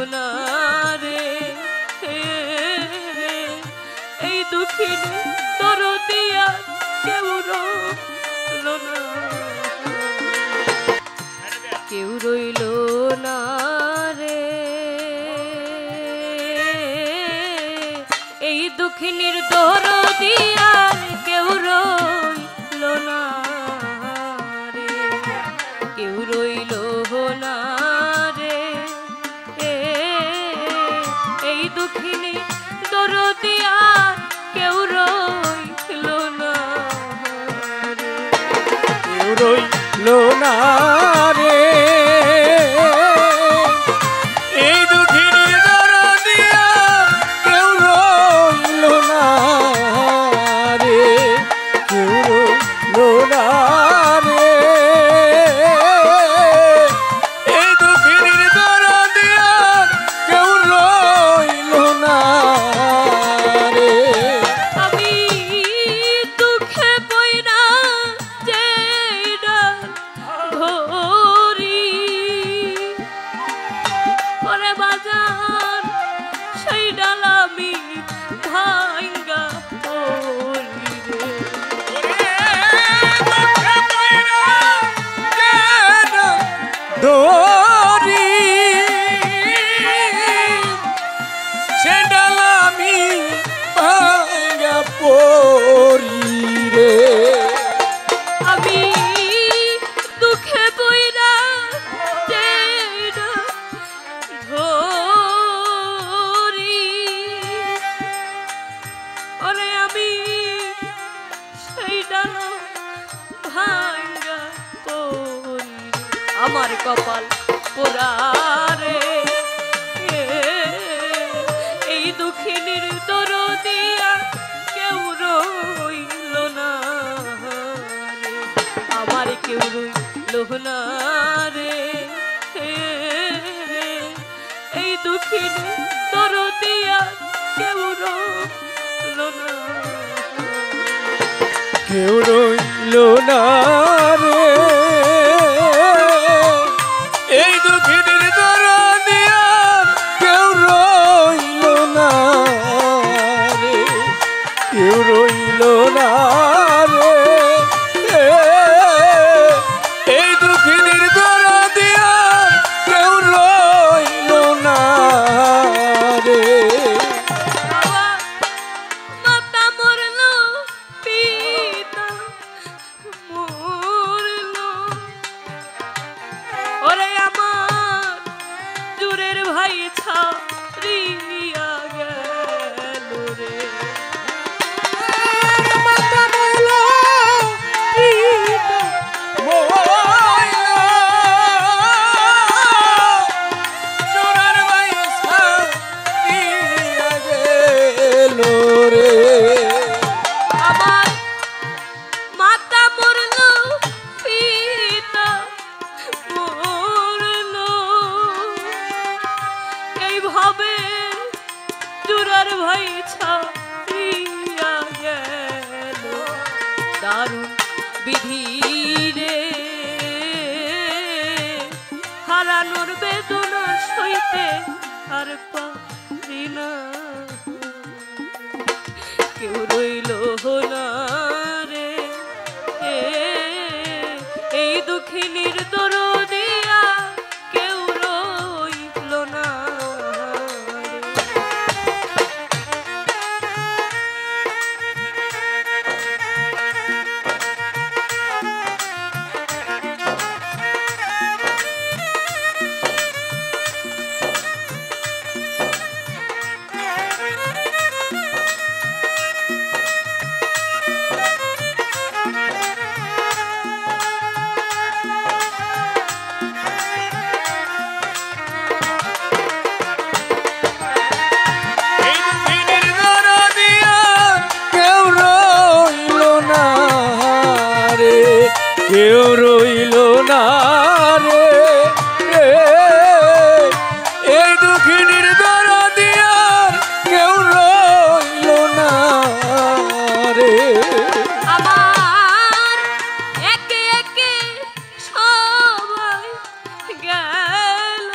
লোহনা রে এই দুঃখিনী দরদিয়া কেউ রইল না, কেউ রইল না রে এই দুঃখিনীর দরদিয়া কেউ রইল না রে, কেউ রইল না রে এই দুঃখিনী দরদিয়া কেউ রইল না রে, কেউ রইল না রে এই দুঃখিনীর দরদিয়া কেউ রইল না রে, কেউ রইল না রে এই দুঃখিনীর দরদিয়া কেউ রইল না রে। আমি দুঃখে পইরা যেইডা ধরি পরে বাজার সেই ডাল আমি ভাঙ্গা পড়ি রে, দরি সে ডাল আমি ভাঙ্গা পড়ি রে। আমি দুঃখে পইরা যেইডা ধরি ওরে আমি সেই ডাল ভাঙ্গা পড়ি রে। আমার কপাল পোড়া রে এই দুঃখিনীর দরদিয়া কেউ রইল না রে, আমার কেউ রইল না রে এই দুঃখিনী দরদিয়া কেউ রইল না, কেউ রইল না রে এই দুঃখিনীর দরদিয়া কেউ রইল না রে, কেউ রইল না রে এই দুঃখিনীর দরদিয়া কেউ রইল না রে। আমার মাতা মরল পিতা মরল ওরে আমার দূরের ভাই ছাড়িয়া গেল রে, আমার মাতা মরল পিতা মরল এইভাবে জুরার ভাই ছাড়িয়া গেল, দারুণ বিধি রে হারানোর বেদনা সইতে আর পারি না, কেউ রইল না রে এই দুঃখিনীর দরদিয়া কেউ রইল না রে। কেউ রইল না রে এই দুঃখিনীর দরদিয়ার কেউ রইল না রে। আমার একে একে সবাই গেল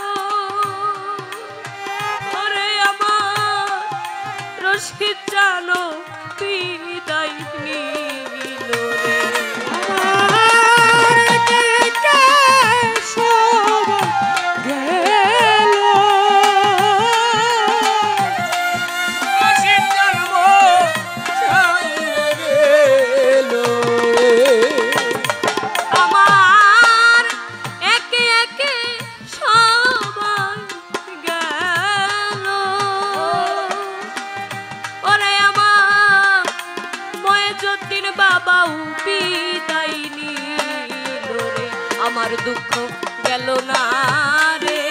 আমার দুঃখ গেল না রে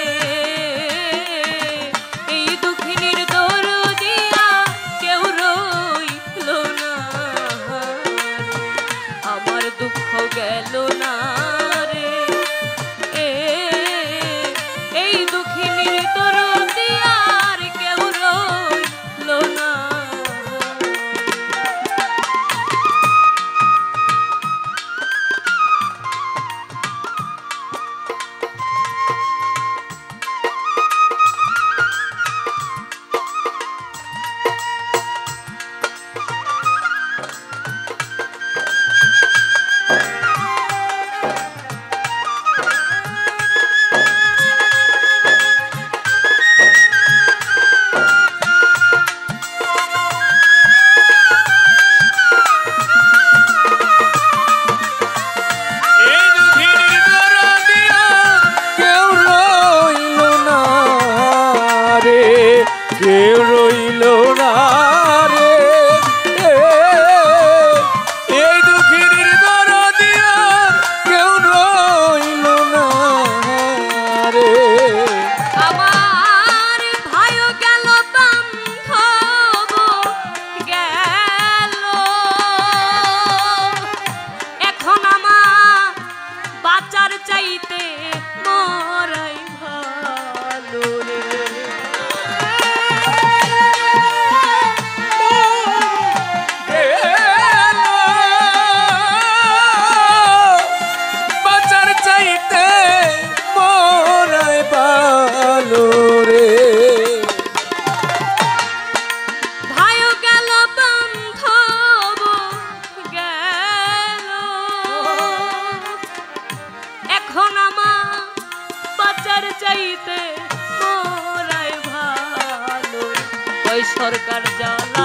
এই দুঃখিনীর দরদিয়া কেউ রইল না আমার দুঃখ গেল না রে এই দুঃখিনীর দরদিয়ার কেউ রইল না কেউ রইল না রে এই দুঃখিনীর দরদিয়ার কেউ রইল না রে আমার ভাইও গেল বান্ধব গেল এখন আমার বাঁচার চাইতে মরাই ভালো রে চাইতে মোরাই ভালো ওই সরকার জ্বালা